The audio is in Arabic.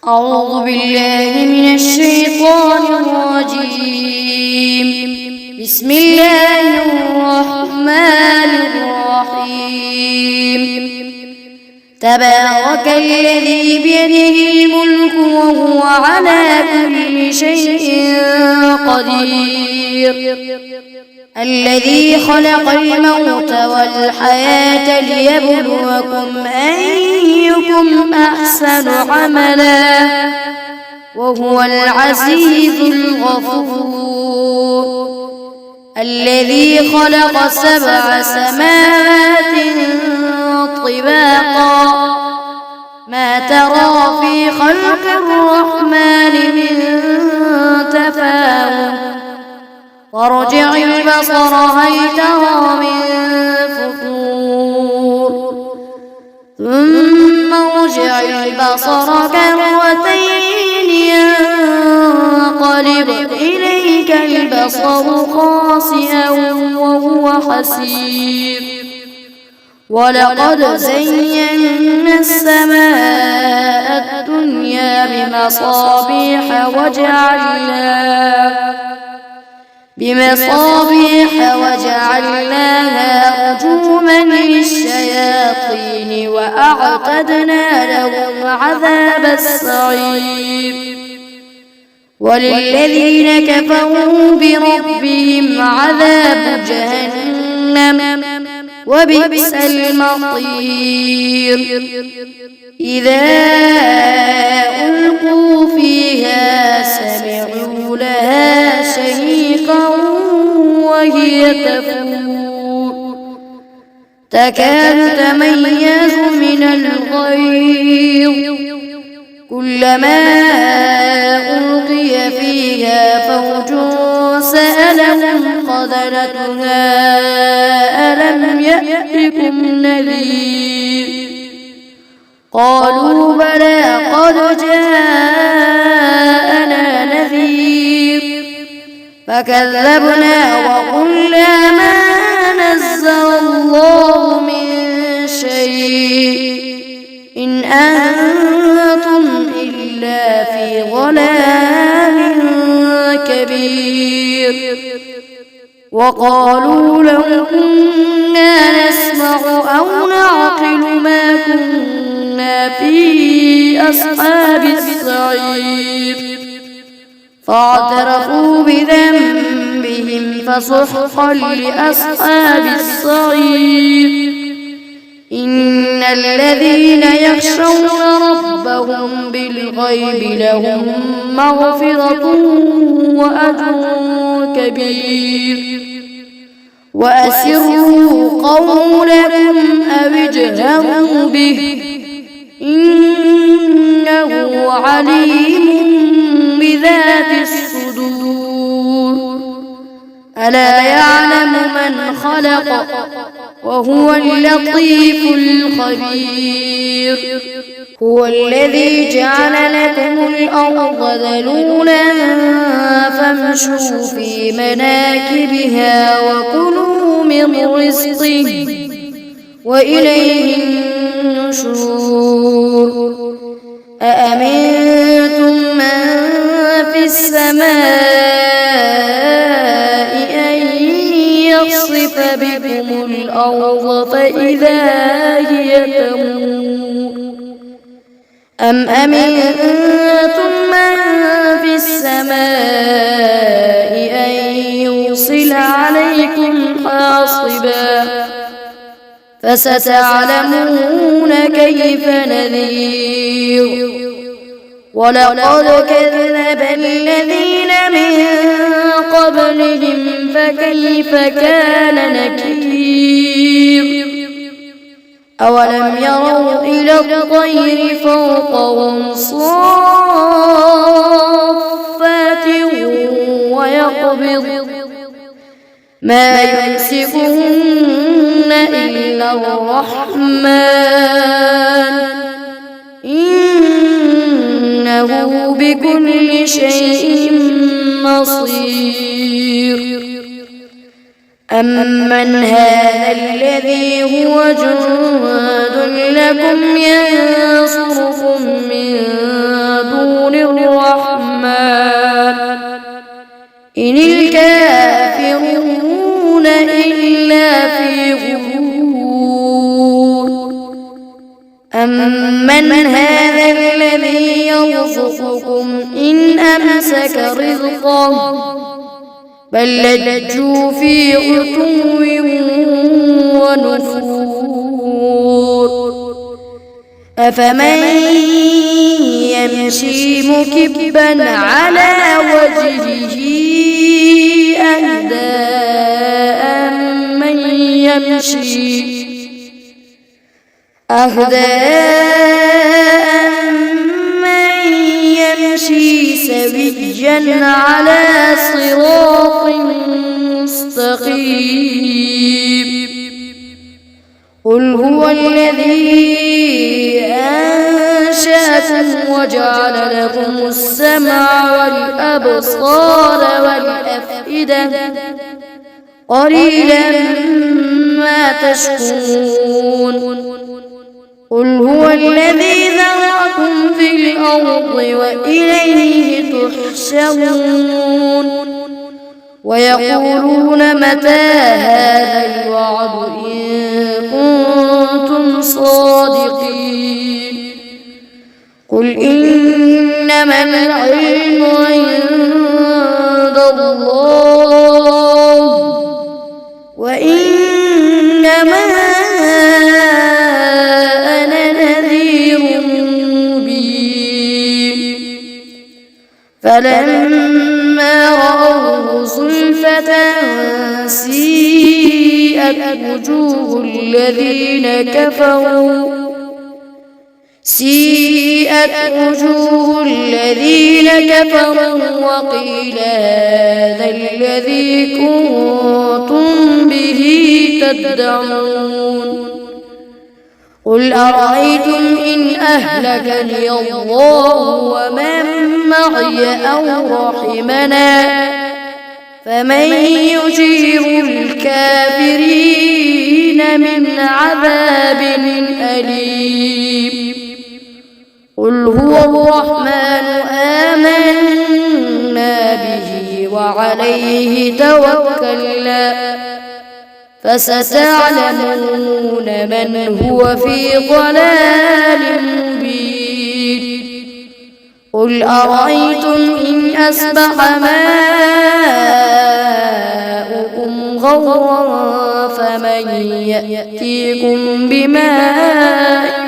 أعوذ بالله من الشيطان الرجيم. بسم الله الرحمن الرحيم. تبارك الذي بيده الملك وهو على كل شيء قدير. الذي خلق الموت والحياة ليبلوكم أيكم أحسن عملا وهو العزيز الغفور. الذي خلق 7 سماوات طباقا ما ترى في خلق الرحمن من تفاوت وارجع البصر هل ترى من فطور ثم ارجع البصر كرتين ينقلب إليك البصر خاسئا وهو حسير. ولقد زينا السماء الدنيا بمصابيح وجعلناها رجوما للشياطين وأعتدنا لهم عذاب السعير. وللذين كفروا بربهم عذاب جهنم وبئس المصير. إذا ألقوا فيها سمعوا لها شهيقا وهي تفور تكاد تميز من الغيظ كلما ألقي فيها فوج سألهم خزنتها ألم يأتكم نذير قالوا بلى قد جاءنا نذير فكذبنا وقلنا ما نزل الله من شيء إن أنتم إلا في ضلال كبير. وقالوا لو كنا نسمع أو نعقل ما كنا في أصحاب السعير فاعترفوا بذنبهم فسحقا لأصحاب السعير. إن الذين يخشون ربهم بالغيب لهم مغفرة وأجر كبير. وأسروا قولكم أو اجهروا به إنه عليم بذات الصدور. ألا يعلم من خلق وهو اللطيف الخبير. هو الذي جعل لكم الأرض ذلولا فامشوا في مناكبها وكلوا من رزقه وإليه النشور. أأمنتم من في السماء أن يخسف بكم الأرض فإذا هي تمور أم أمنتم من في السماء أن يرسل عليكم حاصبا فستعلمون كيف نذير. ولقد كذب الذين من قبلهم فكيف كان نكير. أولم يروا إلى الطير فوقهم صافات ويقبض ما يمسكهن إلا الرحمن إنه بكل شيء بصير. أمن هذا الذي هو جند لكم ينصركم من دون الكافرون إلا في غرور أمن هذا الذي يرزقكم إن أمسك رزقه بل لجوا في عتو ونفور أفمن يمشي مكبا على وجهه أهدى أمن يمشي سويا على صراط مستقيم قل هو الذي أنشأكم وجعل لكم السمع والأبصار والأفئدة قليلا ما تشكرون قل هو الذي ذرأكم في الأرض وإليه تحشرون ويقولون متى هذا الوعد إن كنتم صادقين قل إنما العلم عند الله وإنما أنا نذير مبين فلما رأوه زلفة سيئت وجوه الذين كفروا وقيل هذا الذي كنتم به تدعون قل أرأيتم إن أهلكني الله ومن معي أو رحمنا فمن يجير الكافرين من عذاب أليم قل هو الرحمن آمنا به وعليه توكلنا فستعلمون من هو في ضلال مبين قل أرأيتم إن أصبح ماؤكم غورا فمن يأتيكم بماء